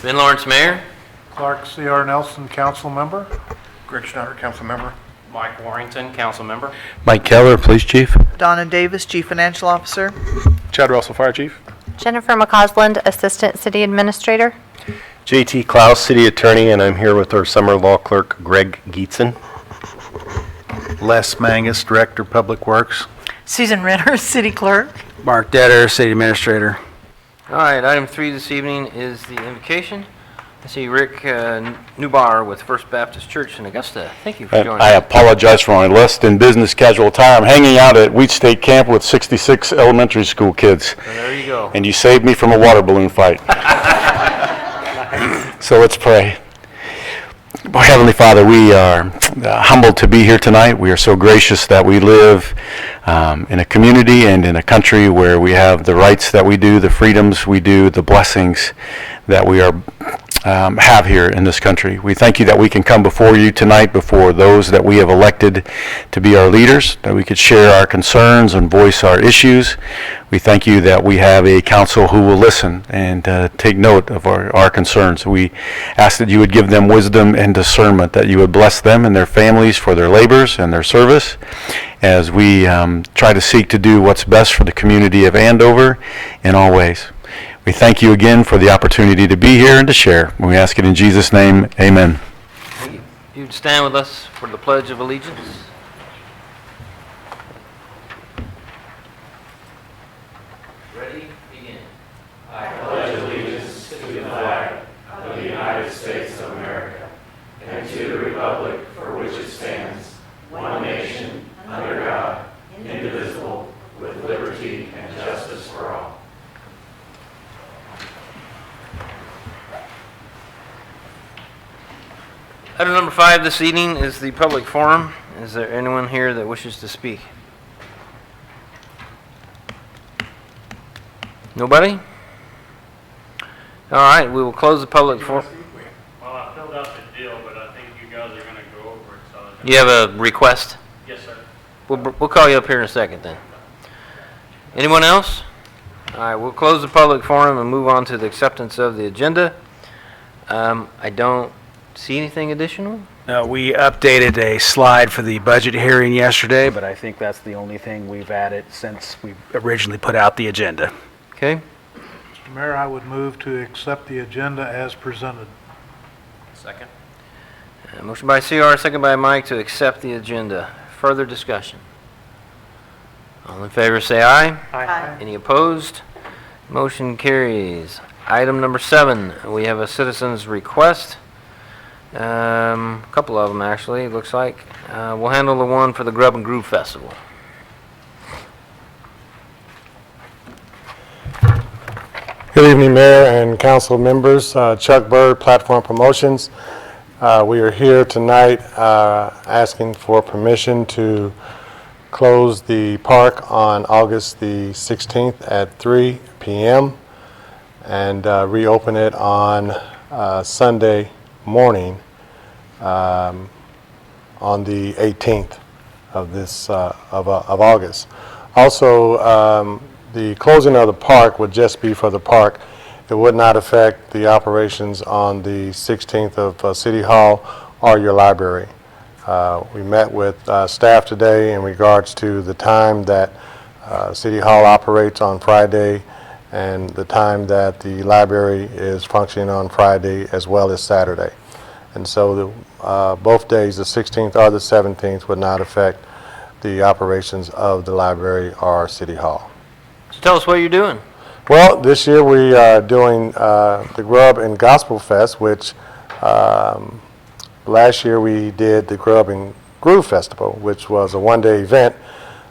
Ben Lawrence, Mayor. Clark C.R. Nelson, Council Member. Greg Schneider, Council Member. Mike Warrington, Council Member. Mike Keller, Police Chief. Donna Davis, Chief Financial Officer. Chad Russell, Fire Chief. Jennifer McCausland, Assistant City Administrator. J.T. Klaus, City Attorney, and I'm here with our Summer Law Clerk, Greg Gietzen. Les Mangus, Director, Public Works. Susan Renner, City Clerk. Mark Detter, City Administrator. All right, item 3 this evening is the invocation. I see Rick Newbar with First Baptist Church in Augusta. Thank you for joining I us. apologize for my less than business casual attire. I'm hanging out at Wheat State Camp with 66 elementary school kids. So there you go. And you saved me from a water balloon fight. So let's pray. Oh, Heavenly Father, we are humbled to be here tonight. We are so gracious that we live in a community and in a country where we have the rights that we do, the freedoms we do, the blessings that we are have here in this country. We thank you that we can come before you tonight, before those that we have elected to be our leaders, that we could share our concerns and voice our issues. We thank you that we have a council who will listen and take note of our concerns. We ask that you would give them wisdom and discernment, that you would bless them and their families for their labors and their service as we try to seek to do what's best for the community of Andover in all ways. We thank you again for the opportunity to be here and to share. We ask it in Jesus' name, amen. Thank you. You'd stand with us for the Pledge of Allegiance. Ready? Begin. I pledge allegiance to the flag of the United States of America and to the republic for which it stands, one nation, under God, indivisible, with liberty and justice for all. Item number 5 this evening is the public forum. Is there anyone here that wishes to speak? Nobody? All right, we will close the public forum. Well, I filled out the deal, but I think you guys are going to go over it. So You have a request? yes, sir. We'll call you up here in a second then. Anyone else? All right, we'll close the public forum and move on to the acceptance of the agenda. I don't see anything additional. We updated a slide for the budget hearing yesterday, but I think that's the only thing we've added since we originally put out the agenda. Okay. Mr. Mayor, I would move to accept the agenda as presented. Second. Motion by CR, second by Mike to accept the agenda. Further discussion? All in favor say aye. Aye. Any opposed? Motion carries. Item number 7, we have a citizen's request. A couple of them actually, it looks like. We'll handle the one for the Grub and Grub Festival. Good evening, Mayor and Council members. Chuck Bird, Platform Promotions. We are here tonight asking for permission to close the park on August the 16th at 3 p.m. and reopen it on Sunday morning on the 18th of this of August. Also, the closing of the park would just be for the park. It would not affect the operations on the 16th of City Hall or your library. We met with staff today in regards to the time that City Hall operates on Friday and the time that the library is functioning on Friday as well as Saturday. And so both days, the 16th or the 17th, would not affect the operations of the library or City Hall. So tell us what you're doing. Well, this year we are doing the Grub and Gospel Fest, which last year we did the Grub and Groove Festival, which was a one-day event.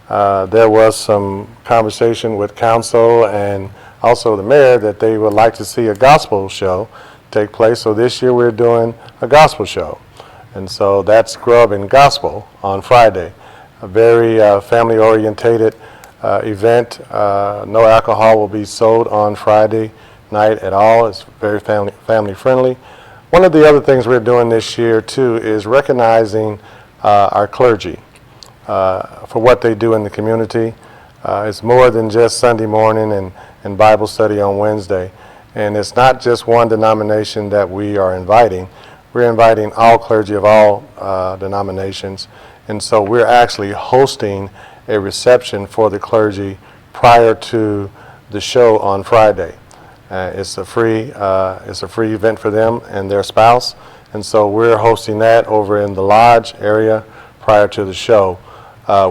There was some conversation with council and also the mayor that they would like to see a gospel show take place. So this year we're doing a gospel show. And so that's Grub and Gospel on Friday. A very family-orientated event. No alcohol will be sold on Friday night at all. It's very family friendly. One of the other things we're doing this year too is recognizing our clergy for what they do in the community. It's more than just Sunday morning and Bible study on Wednesday. And it's not just one denomination that we are inviting. We're inviting all clergy of all denominations. And so we're actually hosting a reception for the clergy prior to the show on Friday. It's a free event for them and their spouse. And so we're hosting that over in the lodge area prior to the show.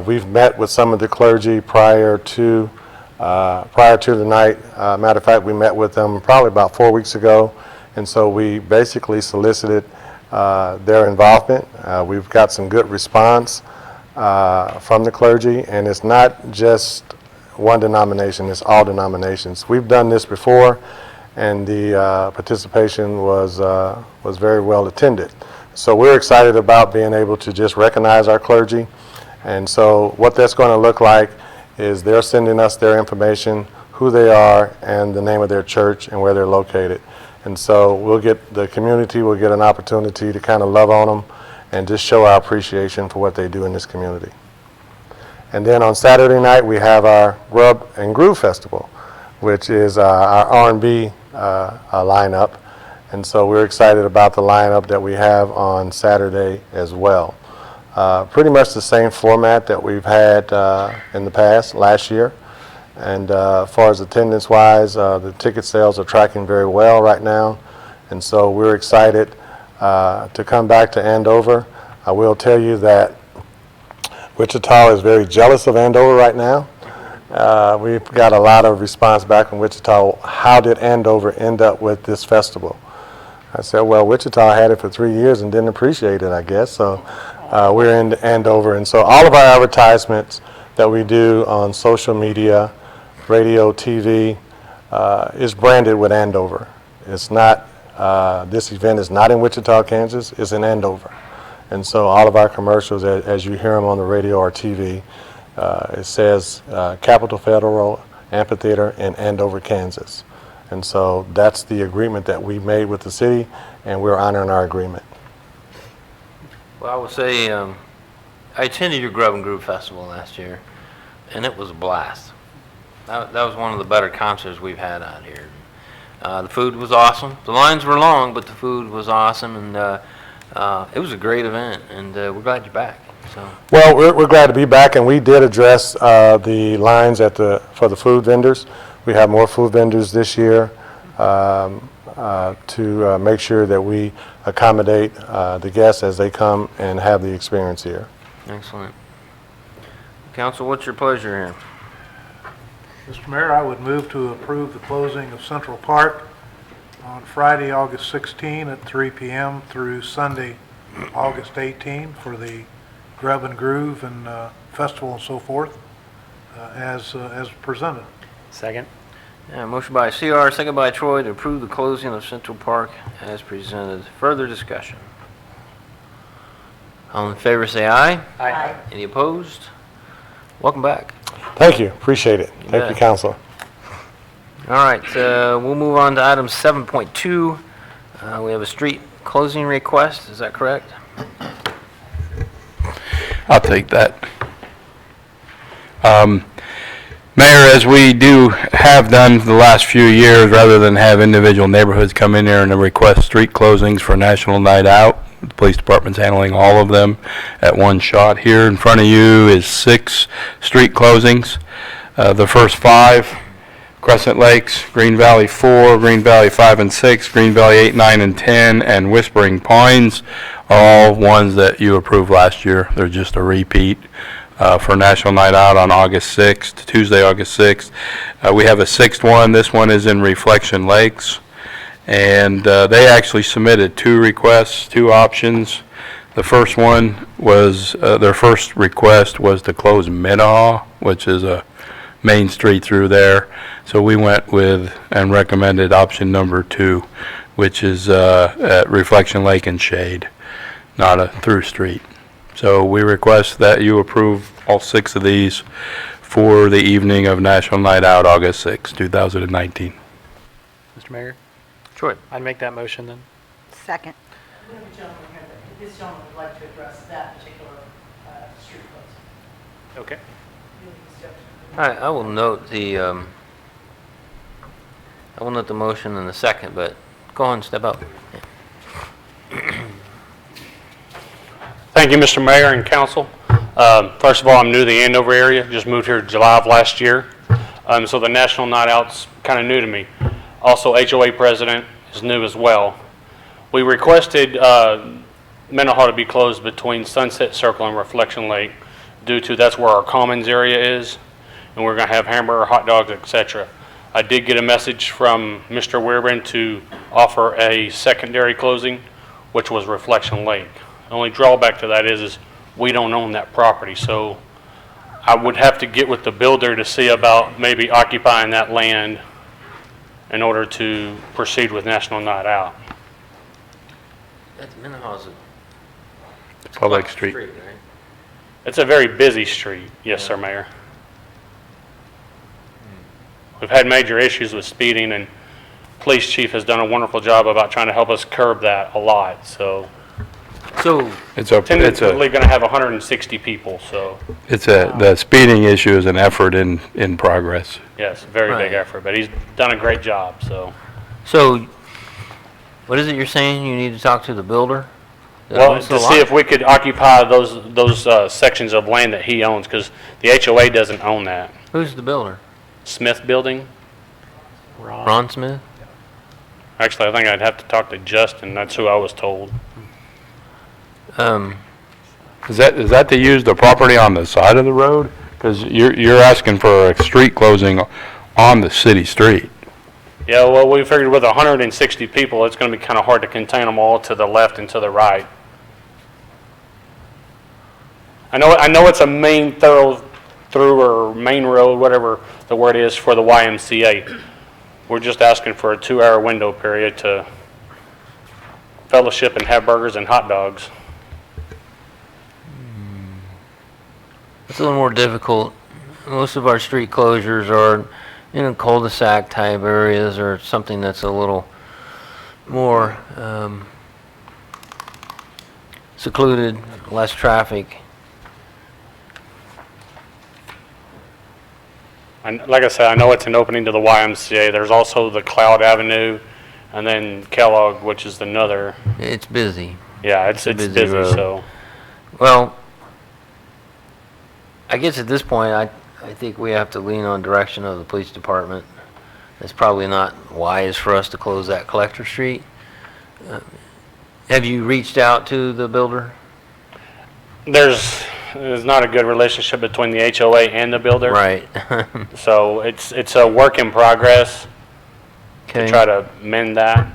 We've met with some of the clergy prior to the night. Matter of fact, we met with them probably about 4 weeks ago, and so we basically solicited their involvement. We've got some good response from the clergy, and it's not just one denomination, it's all denominations. We've done this before, and the participation was very well attended. So we're excited about being able to just recognize our clergy. And so what that's going to look like is they're sending us their information, who they are, and the name of their church and where they're located. And so the community will get an opportunity to kind of love on them and just show our appreciation for what they do in this community. And then on Saturday night, we have our Grub and Groove Festival, which is our R&B lineup. And so we're excited about the lineup that we have on Saturday as well. Pretty much the same format that we've had in the past, last year. And as far as attendance-wise, the ticket sales are tracking very well right now. And so we're excited to come back to Andover. I will tell you that Wichita is very jealous of Andover right now. We've got a lot of response back from Wichita. How did Andover end up with this festival? I said, well, Wichita had it for 3 years and didn't appreciate it, I guess. So we're in Andover. And so all of our advertisements that we do on social media, radio, TV, is branded with Andover. It's not, this event is not in Wichita, Kansas, it's in Andover. And so all of our commercials, as you hear them on the radio or TV, it says Capitol Federal Amphitheater in Andover, Kansas. And so that's the agreement that we made with the city, and we're honoring our agreement. Well, I would say I attended your Grub and Groove Festival last year, and it was a blast. That was one of the better concerts we've had out here. The food was awesome. The lines were long, but the food was awesome, and it was a great event, and we're glad you're back. So. Well, we're glad to be back, and we did address the lines for the food vendors. We have more food vendors this year to make sure that we accommodate the guests as they come and have the experience here. Excellent. Council, what's your pleasure here? Mr. Mayor, I would move to approve the closing of Central Park on Friday, August 16 at 3 p.m. through Sunday, August 18 for the Grub and Groove and festival and so forth as presented. Second. Yeah, motion by CR, second by Troy to approve the closing of Central Park as presented. Further discussion. All in favor say aye. Aye. Any opposed? Welcome back. Thank you. Appreciate it. Thank bet. you, Council. All right, we'll move on to item 7.2. We have a street closing request. Is that correct? I'll take that. Mayor, as we have done for the last few years, rather than have individual neighborhoods come in there and request street closings for National Night Out, the police department's handling all of them at one shot. Here in front of you is 6 street closings. The first 5, Crescent Lakes, Green Valley 4, Green Valley 5 and 6, Green Valley 8, 9, and 10, and Whispering Pines, are all ones that you approved last year. They're just a repeat. For National Night Out on August 6th, Tuesday, August 6th. We have a 6th one. This one is in Reflection Lakes. And they actually submitted 2 requests, 2 options. The first one was, their first request was to close Minnehaha, which is a main street through there. So we went with and recommended option number 2, which is at Reflection Lake and Shade, not a through street. So we request that you approve all 6 of these for the evening of National Night Out, August 6, 2019. Mr. Mayor, Troy. I'd make that motion then. Second. We have a gentleman here that, this gentleman would like to address that particular street closing. Okay. All right, I will note the I will note the motion in a second, but go on, step up. Thank you, Mr. Mayor and council. First of all, I'm new to the Andover area, just moved here July of last year. So the National Night Out's kind of new to me. Also, HOA president is new as well. We requested Mendenhall to be closed between Sunset Circle and Reflection Lake due to that's where our commons area is, and we're going to have hamburger, hot dogs, etc. I did get a message from Mr. Weirben to offer a secondary closing, which was Reflection Lake. The only drawback to that is we don't own that property, so I would have to get with the builder to see about maybe occupying that land in order to proceed with National Night Out. That's Mendenhall's a Public street. right? It's a very busy street, yes, sir, Mayor. We've had major issues with speeding, and police chief has done a wonderful job about trying to help us curb that a lot, so. So, Tentatively going to have 160 people, so, the speeding issue is an effort in progress. yes, very big Right. effort, but he's done a great job, so. so, what is it you're saying? You need to talk to the builder? that Well, owns the to see lot? if we could occupy those sections of land that he owns, because the HOA doesn't own that. Who's the builder? Smith Building? Ron Smith? Actually, I think I'd have to talk to Justin, that's who I was told. Is that to use the property on the side of the road? Because you're asking for a street closing on the city street. Yeah, well, we figured with 160 people, it's going to be kind of hard to contain them all to the left and to the right. I know it's a main through or main road, whatever the word is, for the YMCA. We're just asking for a 2-hour window period to fellowship and have burgers and hot dogs. It's a little more difficult. Most of our street closures are in cul-de-sac type areas or something that's a little more secluded, less traffic. And like I said, I know it's an opening to the YMCA. There's also the Cloud Avenue and then Kellogg, which is another. It's busy. Yeah, it's a busy, busy road. so. Well, I guess at this point, I think we have to lean on direction of the police department. It's probably not wise for us to close that collector street. Have you reached out to the builder? There's not a good relationship between the HOA and the builder. Right. So it's a work in progress to Okay. try to mend that.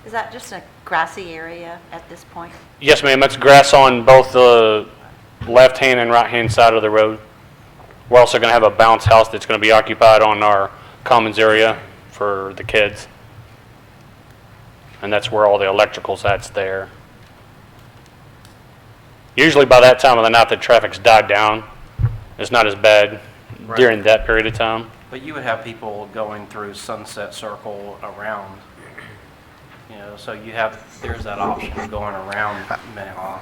Is that just a grassy area at this point? Yes, ma'am, it's grass on both the left-hand and right-hand side of the road. We're also going to have a bounce house that's going to be occupied on our commons area for the kids. And that's where all the electrical's at's there. Usually by that time of the night, the traffic's died down. It's not as bad Right. during that period of time. But you would have people going through Sunset Circle around, so there's that option of going around Mendenhall.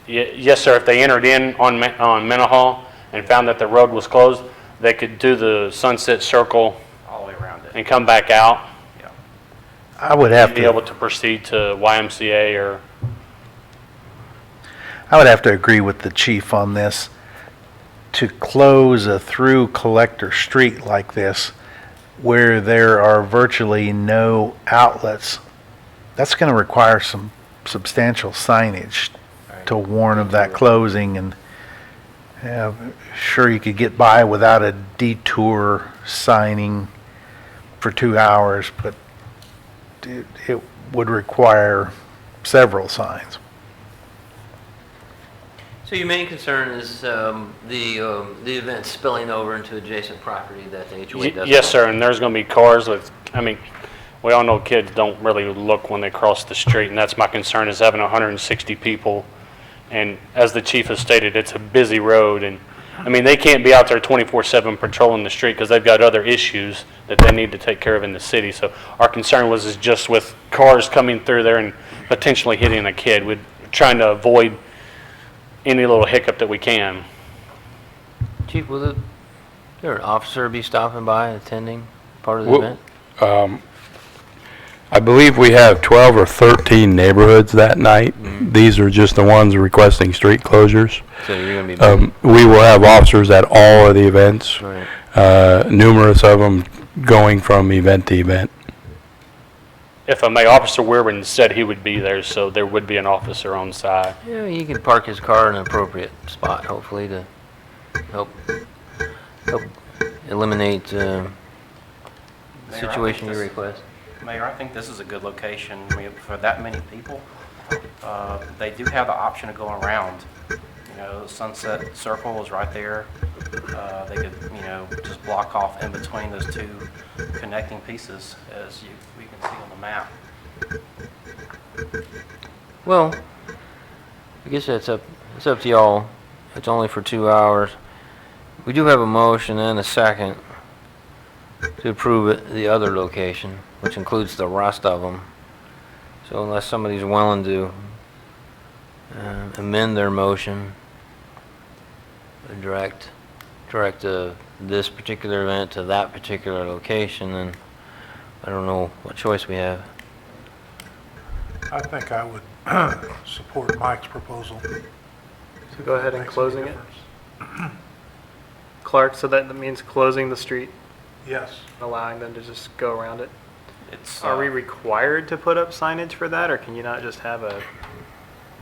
Yes, sir, if they entered in on Mendenhall and found that the road was closed, they could do the Sunset Circle All the way around it. and come back out. Yeah. I would have Be to, able to proceed to YMCA or, I would have to agree with the chief on this. To close a through collector street like this, where there are virtually no outlets, that's going to require some substantial signage to warn of that closing, and sure, you could get by without a detour signing for 2 hours, but it would require several signs. So your main concern is the event spilling over into adjacent property that the HOA doesn't yes, own. sir, and there's going to be cars with, we all know kids don't really look when they cross the street, and that's my concern, is having 160 people. And as the chief has stated, it's a busy road, and, they can't be out there 24/7 patrolling the street because they've got other issues that they need to take care of in the city. So our concern is just with cars coming through there and potentially hitting a kid. We're trying to avoid any little hiccup that we can. Chief, will There an officer be stopping by, attending part of the Well, event? I believe we have 12 or 13 neighborhoods that night. These are just the ones requesting street closures. So you're going to be... We will have officers at all of the events, Right. numerous of them going from event to event. If I may, Officer Weirman said he would be there, so there would be an officer on site. Yeah, he can park his car in an appropriate spot, hopefully, to help eliminate the situation you request. Mayor, I think this is a good location. I mean, for that many people, they do have the option of going around. You know, Sunset Circle is right there. They could, you know, just block off in between those two connecting pieces, as we can see on the map. Well, I guess it's up to y'all. It's only for 2 hours. We do have a motion and a second to approve it, the other location, which includes the rest of them. So unless somebody's willing to amend their motion, direct this particular event to that particular location, then I don't know what choice we have. I think I would support Mike's proposal. So go ahead and Makes a closing it. difference. Clark, so that means closing the street, Yes. allowing them to just go around it. It's, Are we required to put up signage for that, or can you not just have a?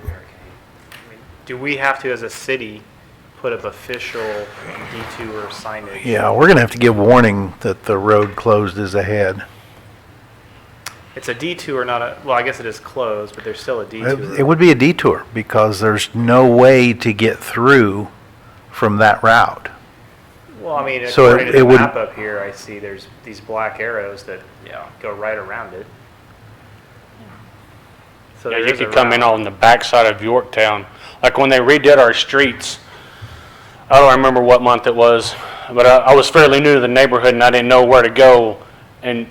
I mean, do we have to, as a city, put up official detour signage? Yeah, we're going to have to give warning that the road closed is ahead. It's a detour, not a, well, I guess it is closed, but there's still a detour. It would be a detour because there's no way to get through from that route. Well, I mean, So according to it the would- map up here, I see there's these black arrows that go right around it. So Yeah, there you is a could come in route. on the backside of Yorktown. Like when they redid our streets, I don't remember what month it was, but I was fairly new to the neighborhood and I didn't know where to go. And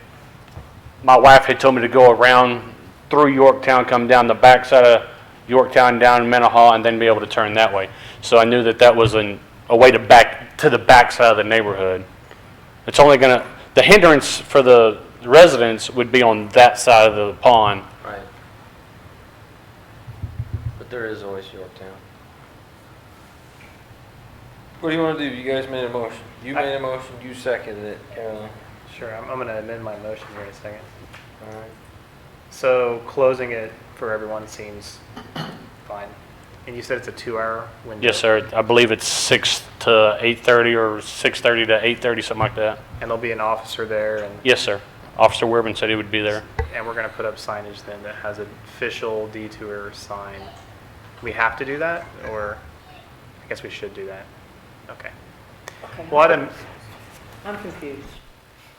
my wife had told me to go around through Yorktown, come down the backside of Yorktown, down Minnehaha, and then be able to turn that way. So I knew that that was a way to back to the backside of the neighborhood. It's only gonna, the hindrance for the residents would be on that side of the pond. Right. But there is always Yorktown. What do you want to do? You guys made a motion. You made a motion, you seconded it, Carolyn. Sure, I'm going to amend my motion here in a second. All right. So closing it for everyone seems fine. And you said it's a 2-hour window? Yes, sir. I believe it's 6 to 8:30 or 6:30 to 8:30, something like that. And there'll be an officer there, and Yes, sir. Officer Weirman said he would be there. we're going to put up signage then that has an official detour sign. We have to do that, or I guess we should do that. Okay. Well, I'm confused.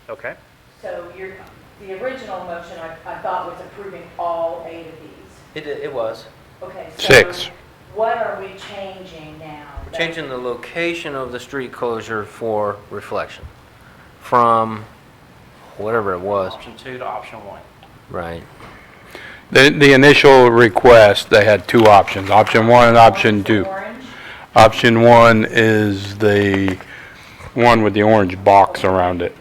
okay. So the original motion I thought was approving all 8 of these. It was. Okay, so 6. what are we changing now? We're changing the location of the street closure for reflection from whatever it was. Option 2 to option 1. Right. The initial request, they had 2 options, option 1 and option 2. Orange? Option 1 is the one with the orange box around it.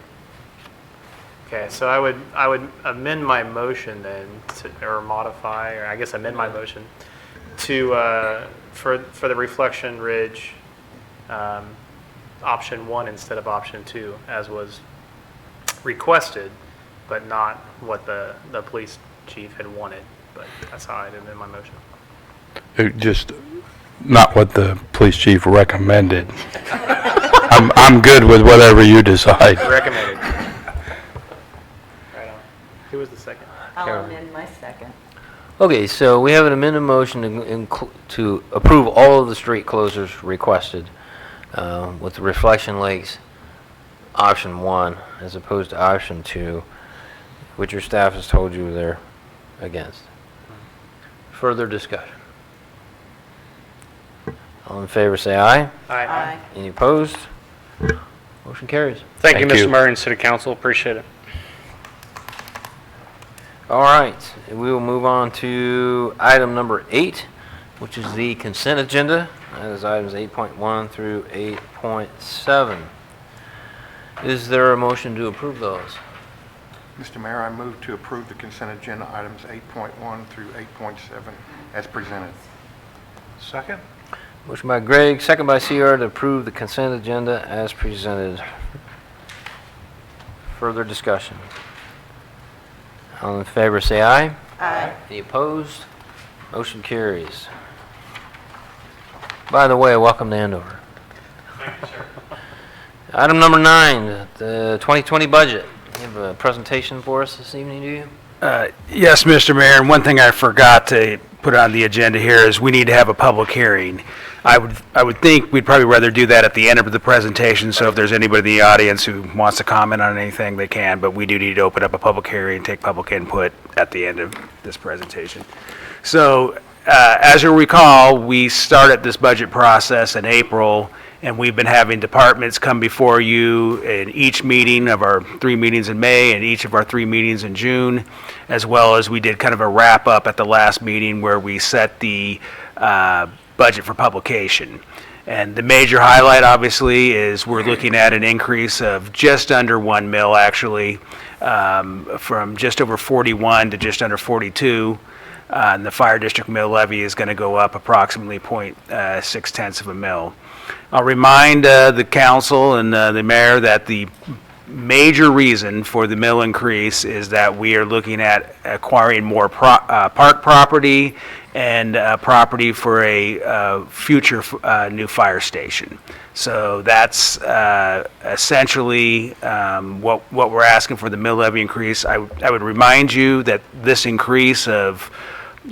Okay, so I would amend my motion then, or modify, or I guess amend my motion to, for the Reflection Ridge, option 1 instead of option 2, as was requested, but not what the police chief had wanted. But that's how I'd amend my motion. It just not what the police chief recommended. I'm good with whatever you decide. Recommended. Right on. Who was the second? I'll Carolyn. amend my second. Okay, so we have an amended motion to approve all of the street closures requested with the Reflection Lakes option 1 as opposed to option 2, which your staff has told you they're against. Further discussion. All in favor say aye. Aye. Any opposed? Motion carries. Thank you, Thank you. Mr. Murray and City Council. Appreciate it. All right, we will move on to item number 8, which is the consent agenda. That is items 8.1 through 8.7. Is there a motion to approve those? Mr. Mayor, I move to approve the consent agenda items 8.1 through 8.7 as presented. Second? Motion by Greg, second by CR to approve the consent agenda as presented. Further discussion? All in favor say aye. Aye. Any opposed? Motion carries. By the way, welcome to Andover. Thank you, sir. Item number 9, the 2020 budget. You have a presentation for us this evening, do you? Yes, Mr. Mayor, and one thing I forgot to put on the agenda here is we need to have a public hearing. I would think we'd probably rather do that at the end of the presentation, so if there's anybody in the audience who wants to comment on anything, they can, but we do need to open up a public hearing and take public input at the end of this presentation. So, as you'll recall, we started this budget process in April, and we've been having departments come before you in each meeting of our 3 meetings in May and each of our 3 meetings in June, as well as we did kind of a wrap-up at the last meeting where we set the budget for publication. And the major highlight, obviously, is we're looking at an increase of just under 1 mil, actually, from just over 41 to just under 42. And the fire district mill levy is going to go up approximately 0.6 of a mil. I'll remind the council and the mayor that the major reason for the mill increase is that we are looking at acquiring more park property and property for a future new fire station. So that's essentially what we're asking for the mill levy increase. I would remind you that this increase of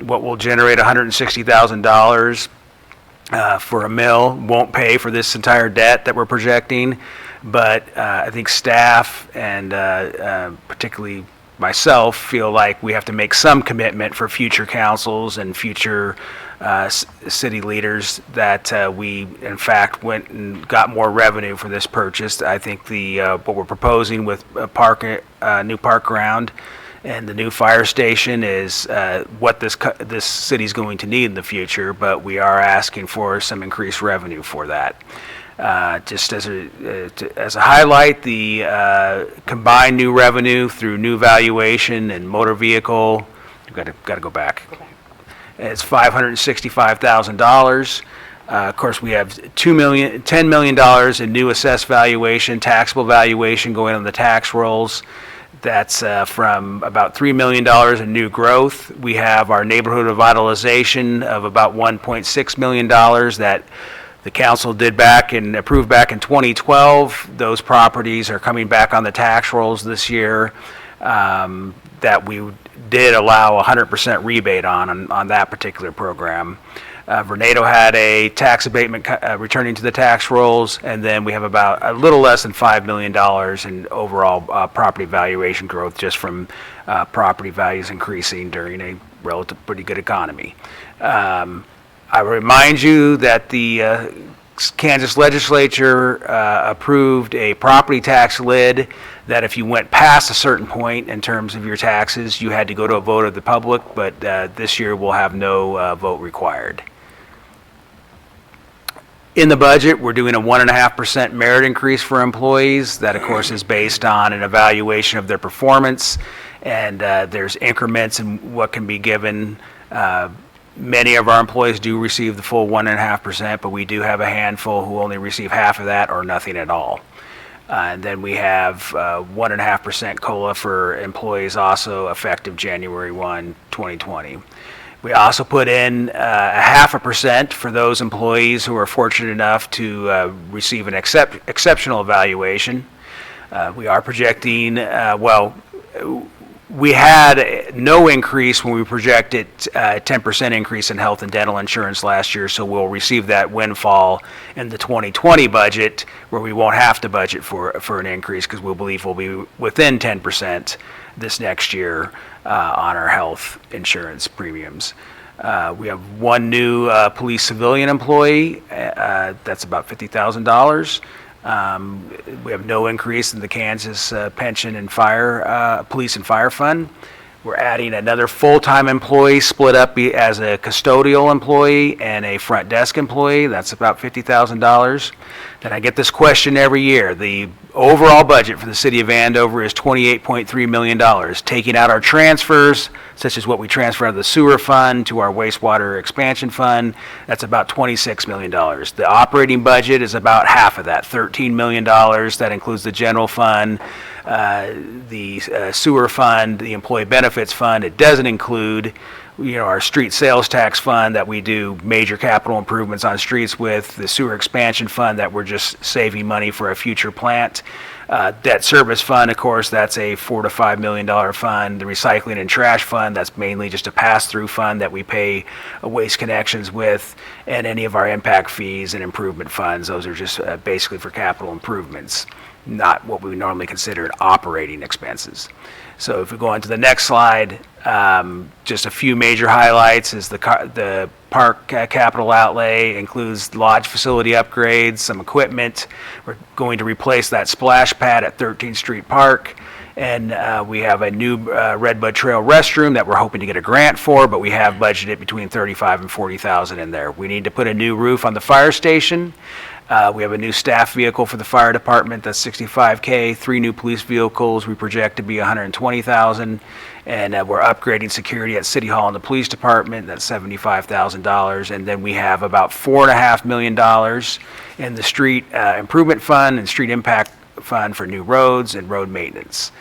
what will generate $160,000 for a mill won't pay for this entire debt that we're projecting, but I think staff and particularly myself feel like we have to make some commitment for future councils and future city leaders that we in fact went and got more revenue for this purchase. I think what we're proposing with new park ground and the new fire station is what this city's going to need in the future, but we are asking for some increased revenue for that. Just as a highlight, the combined new revenue through new valuation and motor vehicle, got to go back. It's $565,000. Of course, we have $10 million in new assessed valuation, taxable valuation going on the tax rolls. That's from about $3 million in new growth. We have our neighborhood revitalization of about $1.6 million that the council did back and approved back in 2012. Those properties are coming back on the tax rolls this year that we did allow 100% rebate on that particular program. Vornado had a tax abatement returning to the tax rolls, and then we have about a little less than $5 million in overall property valuation growth just from property values increasing during a relative pretty good economy. I remind you that the Kansas legislature approved a property tax lid that if you went past a certain point in terms of your taxes, you had to go to a vote of the public, but this year we'll have no vote required. In the budget, we're doing a 1.5% merit increase for employees. That, of course, is based on an evaluation of their performance, and there's increments in what can be given. Many of our employees do receive the full 1.5%, but we do have a handful who only receive half of that or nothing at all. And then we have 1.5% COLA for employees also effective January 1, 2020. We also put in 0.5% for those employees who are fortunate enough to receive an exceptional evaluation. We are projecting, we had no increase when we projected a 10% increase in health and dental insurance last year, so we'll receive that windfall in the 2020 budget where we won't have to budget for an increase because we believe we'll be within 10% this next year on our health insurance premiums. We have one new police civilian employee, that's about $50,000. We have no increase in the Kansas pension and fire, police and fire fund. We're adding another full-time employee split up as a custodial employee and a front desk employee. That's about $50,000. Then I get this question every year. The overall budget for the city of Andover is $28.3 million. Taking out our transfers, such as what we transfer out of the sewer fund to our wastewater expansion fund, that's about $26 million. The operating budget is about half of that, $13 million. That includes the general fund, the sewer fund, the employee benefits fund. It doesn't include, our street sales tax fund that we do major capital improvements on streets with, the sewer expansion fund that we're just saving money for a future plant. Debt service fund, of course, that's a $4 to $5 million fund. The recycling and trash fund, that's mainly just a pass-through fund that we pay Waste Connections with, and any of our impact fees and improvement funds, those are just basically for capital improvements, not what we normally consider operating expenses. So if we go on to the next slide, just a few major highlights is the park capital outlay includes lodge facility upgrades, some equipment. We're going to replace that splash pad at 13th Street Park. And we have a new Redbud Trail restroom that we're hoping to get a grant for, but we have budgeted between $35,000 and $40,000 in there. We need to put a new roof on the fire station. We have a new staff vehicle for the fire department, that's $65K, 3 new police vehicles, we project to be $120,000, and we're upgrading security at City Hall and the police department, that's $75,000, and then we have about $4.5 million in the street improvement fund and street impact fund for new roads and road maintenance.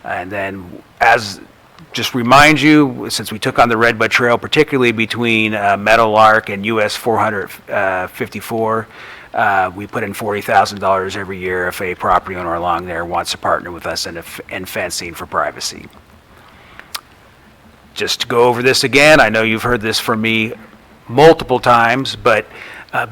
And then, as just remind you, since we took on the Redbud Trail, particularly between Meadowlark and US 454, we put in $40,000 every year if a property owner along there wants to partner with us in fencing for privacy. Just to go over this again, I know you've heard this from me multiple times, but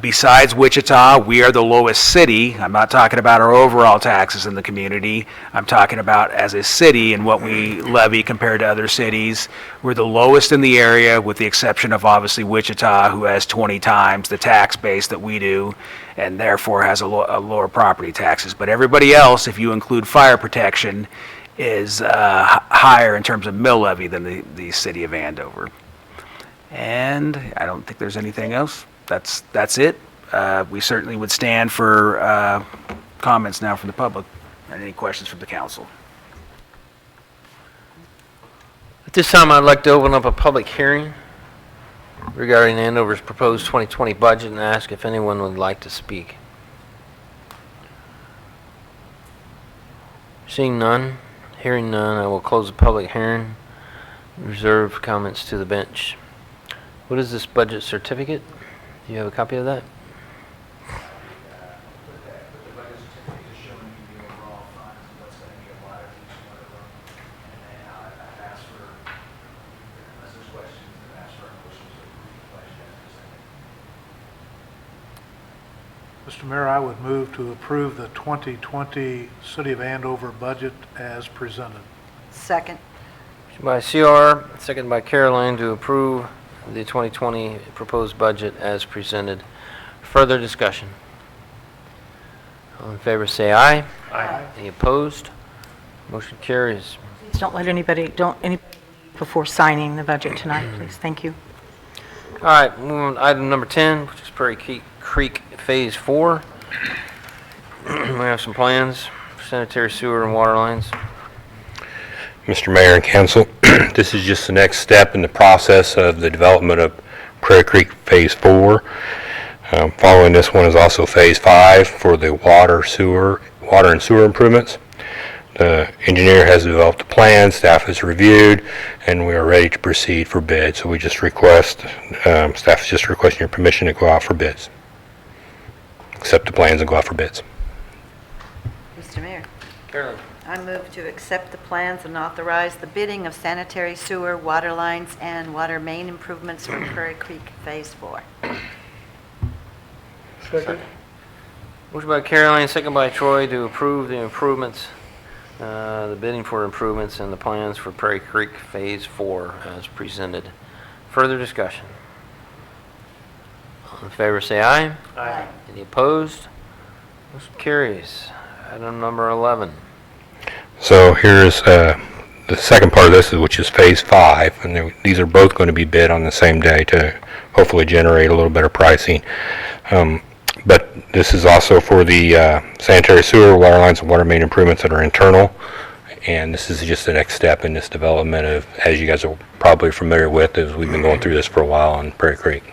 besides Wichita, we are the lowest city. I'm not talking about our overall taxes in the community. I'm talking about as a city and what we levy compared to other cities. We're the lowest in the area, with the exception of obviously Wichita, who has 20 times the tax base that we do, and therefore has a lower property taxes. But everybody else, if you include fire protection, is higher in terms of mill levy than the city of Andover. And I don't think there's anything else. That's it. We certainly would stand for comments now from the public and any questions from the council. At this time, I'd like to open up a public hearing regarding Andover's proposed 2020 budget and ask if anyone would like to speak. Seeing none, hearing none, I will close the public hearing. Reserve comments to the bench. What is this budget certificate? Do you have a copy of that? Mr. Mayor, I would move to approve the 2020 City of Andover budget as presented. Second. Motion by CR, second by Caroline, to approve the 2020 proposed budget as presented. Further discussion? All in favor say aye. Aye. Any opposed? Motion carries. Please don't let anybody before signing the budget tonight, please. Thank you. All right, moving on to item number 10, which is Prairie Creek Phase 4. We have some plans for sanitary sewer and water lines. Mr. Mayor and Council, this is just the next step in the process of the development of Prairie Creek Phase 4. Following this one is also Phase 5 for the water and sewer improvements. The engineer has developed the plan, staff has reviewed, and we are ready to proceed for bid. So we just staff is just requesting your permission to go out for bids. Accept the plans and go out for bids. Mr. Mayor, Carolyn. I move to accept the plans and authorize the bidding of sanitary sewer, water lines, and water main improvements for Prairie Creek Phase 4. Second. Motion by Caroline, second by Troy, to approve the improvements, the bidding for improvements and the plans for Prairie Creek Phase 4 as presented. Further discussion? All in favor say aye. Aye. Any opposed? Motion carries. Item number 11. So here's the second part of this, which is Phase 5, and these are both going to be bid on the same day to hopefully generate a little better pricing. But this is also for the sanitary sewer, water lines, and water main improvements that are internal. And this is just the next step in this development of, as you guys are probably familiar with, as we've been going through this for a while on Prairie Creek.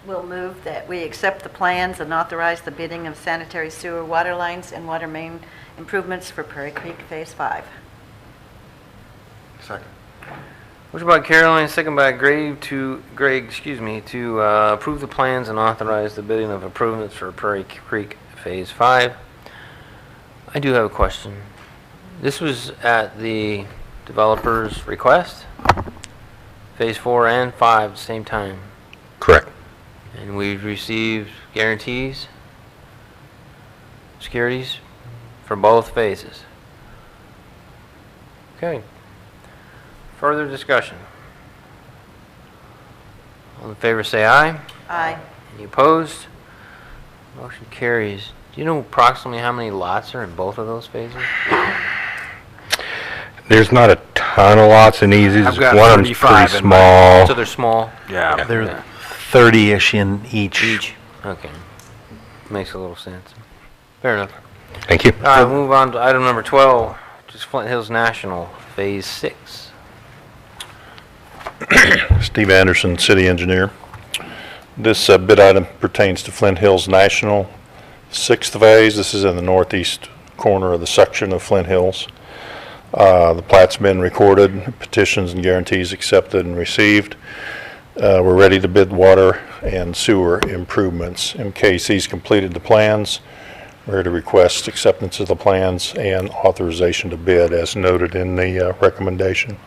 We'll move that we accept the plans and authorize the bidding of sanitary sewer, water lines, and water main improvements for Prairie Creek Phase 5. Second. Motion by Caroline, second by Greg to approve the plans and authorize the bidding of improvements for Prairie Creek Phase 5. I do have a question. This was at the developer's request? Phase 4 and 5 at the same time? Correct. And we've received guarantees, securities for both phases. Okay. Further discussion. All in favor say aye. Aye. Any opposed? Motion carries. Do you know approximately how many lots are in both of those phases? There's not a ton of lots in these. I've got One of them's 35 pretty in mine. small. So they're small? Yeah, they're Yeah. 30-ish in each. Each? Okay. Makes a little sense. Fair enough. Thank you. All right, move on to item number 12, which is Flint Hills National, Phase 6. Steve Anderson, City Engineer. This bid item pertains to Flint Hills National, 6th phase. This is in the northeast corner of the section of Flint Hills. The plat's been recorded, petitions and guarantees accepted and received. We're ready to bid water and sewer improvements. MKC's completed the plans. We're here to request acceptance of the plans and authorization to bid as noted in the recommendation.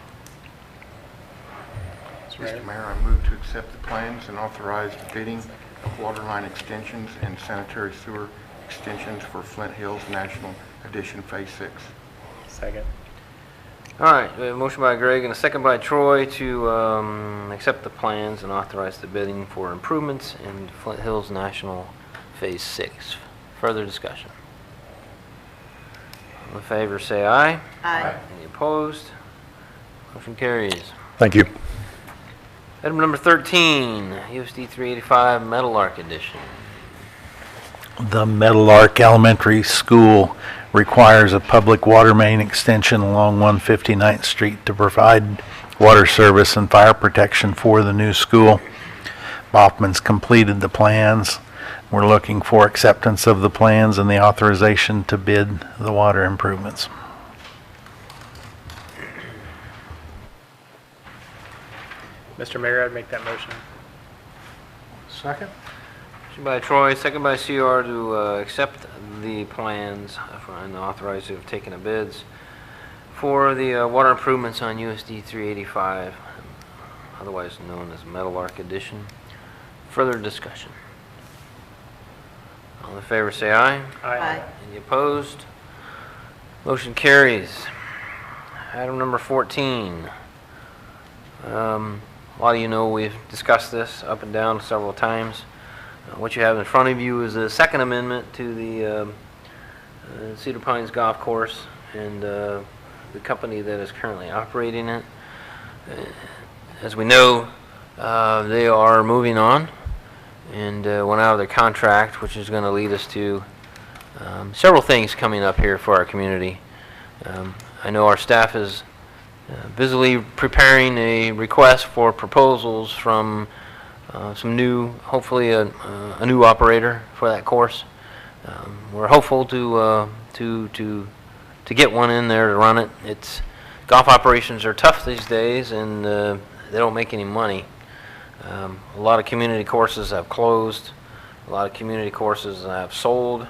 Mr. Mayor, I move to accept the plans and authorize the bidding of water line extensions and sanitary sewer extensions for Flint Hills National Edition Phase 6. Second. All right, we have a motion by Greg and a second by Troy to accept the plans and authorize the bidding for improvements in Flint Hills National Phase 6. Further discussion. All in favor say aye. Aye. Any opposed? Motion carries. Thank you. Item number 13, USD 385 Metal Arc Edition. The Metal Arc Elementary School requires a public water main extension along 159th Street to provide water service and fire protection for the new school. Baughman's completed the plans. We're looking for acceptance of the plans and the authorization to bid the water improvements. Mr. Mayor, I'd make that motion. Second? Motion by Troy, second by CR to accept the plans and authorize to have taken the bids for the water improvements on USD 385, otherwise known as Metal Arc Edition. Further discussion. All in favor say aye. Aye. Any opposed? Motion carries. Item number 14. A lot of you know we've discussed this up and down several times. What you have in front of you is a second amendment to the Cedar Pines Golf Course and the company that is currently operating it. As we know, they are moving on and went out of their contract, which is going to lead us to several things coming up here for our community. I know our staff is busily preparing a request for proposals from some new, hopefully a new operator for that course. We're hopeful to get one in there to run it. Golf operations are tough these days, and they don't make any money. A lot of community courses have closed. A lot of community courses have sold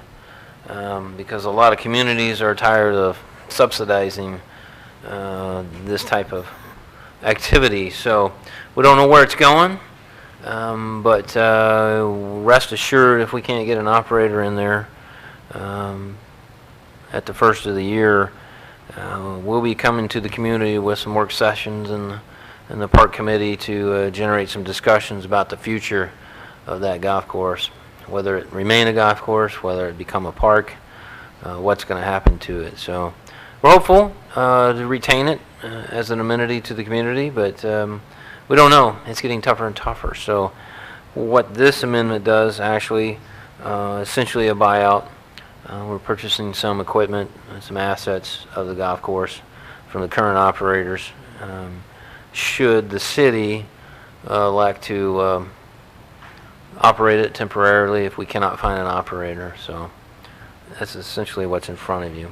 because a lot of communities are tired of subsidizing this type of activity. So we don't know where it's going, but rest assured, if we can't get an operator in there at the first of the year, we'll be coming to the community with some work sessions and the park committee to generate some discussions about the future of that golf course, whether it remain a golf course, whether it become a park. what's going to happen to it. So we're hopeful to retain it as an amenity to the community, but we don't know. It's getting tougher and tougher. So what this amendment does, actually, essentially a buyout. We're purchasing some equipment and some assets of the golf course from the current operators. Should the city like to operate it temporarily if we cannot find an operator. So that's essentially what's in front of you.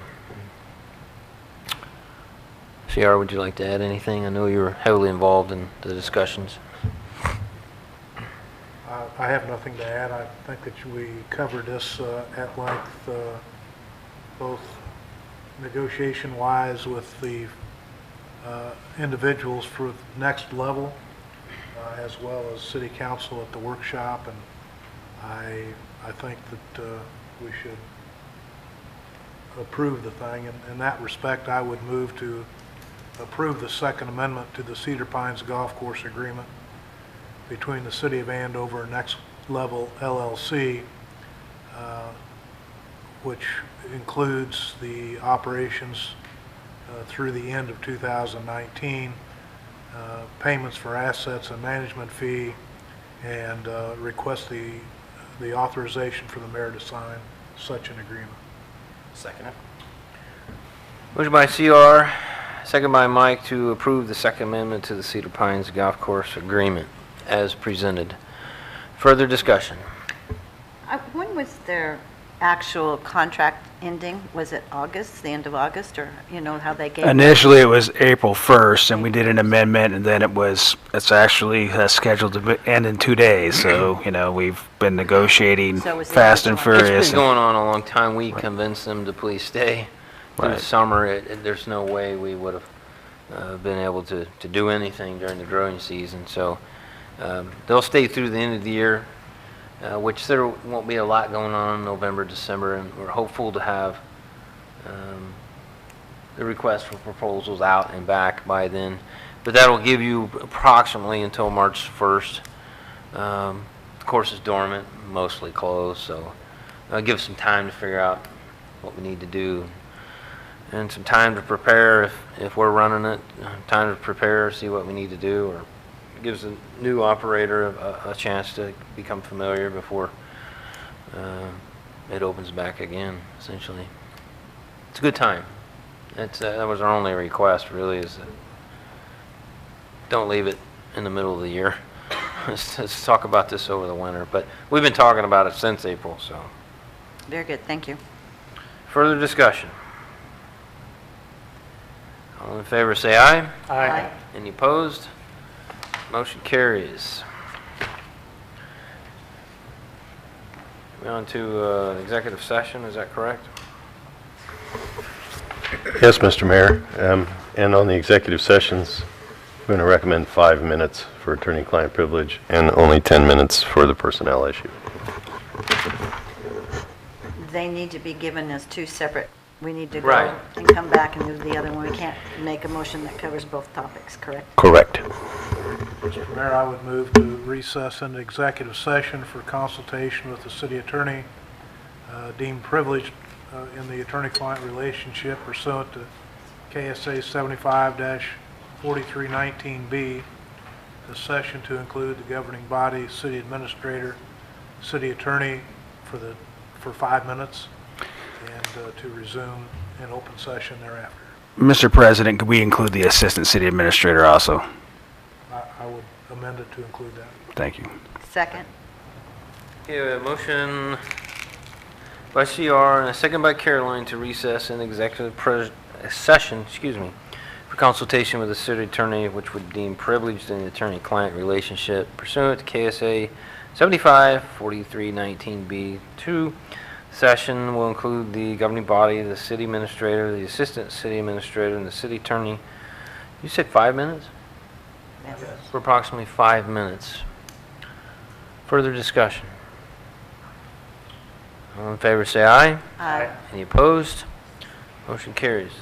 CR, would you like to add anything? I know you were heavily involved in the discussions. I have nothing to add. I think that we covered this at length, both negotiation-wise with the individuals for the next level, as well as city council at the workshop, and I think that we should approve the thing. In that respect, I would move to approve the second amendment to the Cedar Pines Golf Course Agreement between the City of Andover and Next Level LLC, which includes the operations through the end of 2019, payments for assets and management fee, and request the authorization for the mayor to sign such an agreement. Second it. Motion by CR, second by Mike to approve the second amendment to the Cedar Pines Golf Course Agreement as presented. Further discussion? When was their actual contract ending? Was it August, the end of August, or you know how they gave? Initially, it was April 1st, and we did an amendment, and then it's actually scheduled to end in 2 days. So, you know, we've been negotiating So it was the fast and original. furious. It's been going on a long time. We convinced them to please stay through the Right. summer. There's no way we would have been able to do anything during the growing season. So they'll stay through the end of the year, which there won't be a lot going on in November, December, and we're hopeful to have the request for proposals out and back by then. But that'll give you approximately until March 1st. The course is dormant, mostly closed, so give us some time to figure out what we need to do. And some time to prepare if we're running it, time to prepare, see what we need to do, or gives a new operator a chance to become familiar before it opens back again, essentially. It's a good time. That was our only request, really, is that don't leave it in the middle of the year. Let's talk about this over the winter. But we've been talking about it since April, so. Very good, thank you. Further discussion? All in favor say aye. Aye. Any opposed? Motion carries. We're on to executive session, is that correct? Yes, Mr. Mayor. And on the executive sessions, we're going to recommend 5 minutes for attorney-client privilege and only 10 minutes for the personnel issue. They need to be given as two separate, we need to go Right. and come back and do the other one. We can't make a motion that covers both topics, correct? Correct. Mr. Mayor, I would move to recess into executive session for consultation with the city attorney deemed privileged in the attorney-client relationship pursuant to KSA 75-4319B. The session to include the governing body, city administrator, city attorney for 5 minutes, and to resume in open session thereafter. Mr. President, could we include the Assistant City Administrator also? I would amend it to include that. Thank you. Second. Okay, we have a motion by CR and a second by Caroline to recess in executive session, for consultation with the city attorney, which would deem privileged in the attorney-client relationship pursuant to KSA 75-4319B2. Session will include the governing body, the city administrator, the assistant city administrator, and the city attorney. You said 5 minutes? Yes. For approximately 5 minutes. Further discussion? All in favor say aye. Aye. Any opposed? Motion carries.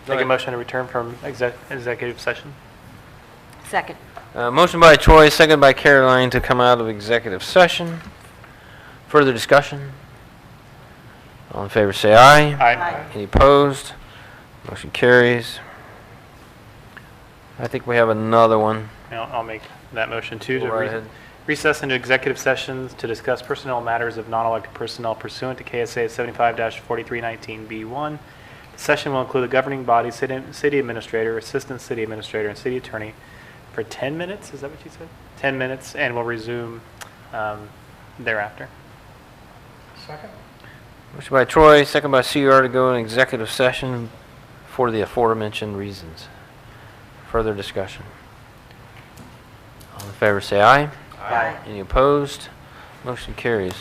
Make a motion to return from executive session. Second. Motion by Troy, second by Caroline to come out of executive session. Further discussion? All in favor say aye. Aye. Any opposed? Motion carries. I think we have another one. I'll make that motion too. Go right ahead. Recess into executive sessions to discuss personnel matters of non-elected personnel pursuant to KSA 75-4319B1. The session will include the governing body, city administrator, assistant city administrator, and city attorney for 10 minutes. Is that what you said? 10 minutes, and we'll resume thereafter. Second? Motion by Troy, second by CR to go in executive session for the aforementioned reasons. Further discussion? All in favor say aye. Aye. Any opposed? Motion carries.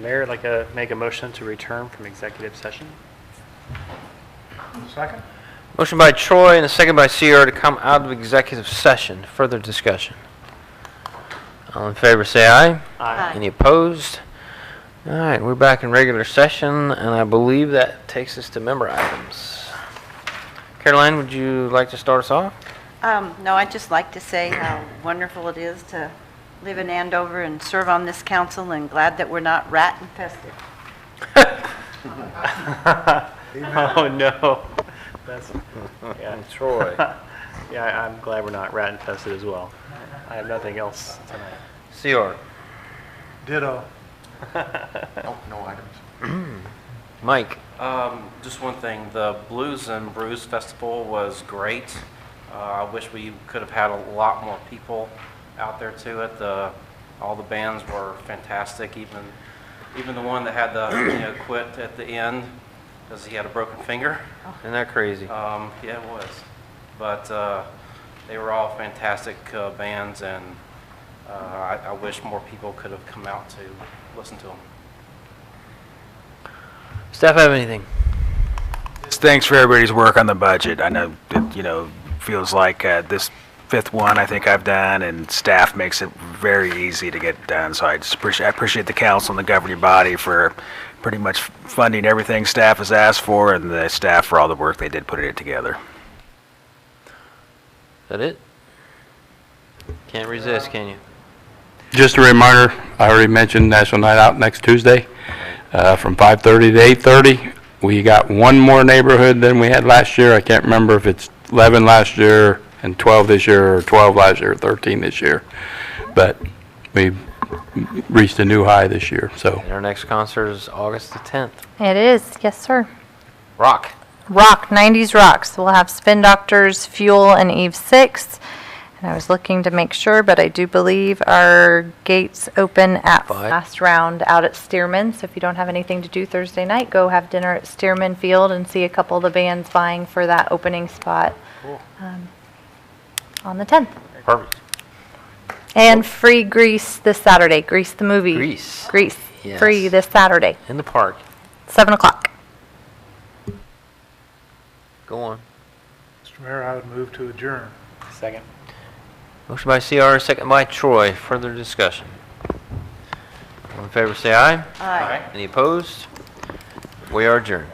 Mayor, I'd like to make a motion to return from executive session. Second? Motion by Troy and a second by CR to come out of executive session. Further discussion. All in favor say aye. Aye. Any opposed? All right, we're back in regular session, and I believe that takes us to member items. Caroline, would you like to start us off? No, I'd just like to say how wonderful it is to live in Andover and serve on this council, and glad that we're not rat infested. Oh, no. That's, yeah. Troy. Yeah, I'm glad we're not rat infested as well. I have nothing else tonight. CR. Ditto. No items. Mike. Just one thing, the Blues and Brews Festival was great. I wish we could have had a lot more people out there to it. All the bands were fantastic, even the one that had the quit at the end because he had a broken finger. Isn't that crazy? Yeah, it was. But they were all fantastic bands, and I wish more people could have come out to listen to them. Staff have anything? Thanks for everybody's work on the budget. I know it, feels like this fifth one I think I've done, and staff makes it very easy to get done. So I appreciate the council and the governing body for pretty much funding everything staff has asked for, and the staff for all the work they did putting it together. Is that it? Can't resist, can you? Just a reminder, I already mentioned National Night Out next Tuesday from 5:30 to 8:30. We got one more neighborhood than we had last year. I can't remember if it's 11 last year and 12 this year, or 12 last year, or 13 this year. But we reached a new high this year. So And our next concert is August the 10th. It is, yes, sir. Rock. Rock, 90s rocks. We'll have Spin Doctors, Fuel, and Eve 6. And I was looking to make sure, but I do believe our gates open at 5. last round out at Stearman. So if you don't have anything to do Thursday night, go have dinner at Stearman Field and see a couple of the bands vying for that opening spot on the 10th. Perfect. And free Grease this Saturday. Grease the movie. Grease. Grease. Yes. Free this Saturday. In the park. 7 o'clock. Go on. Mr. Mayor, I would move to adjourn. Second. Motion by CR, second by Troy. Further discussion. All in favor say aye. Aye. Any opposed? We are adjourned.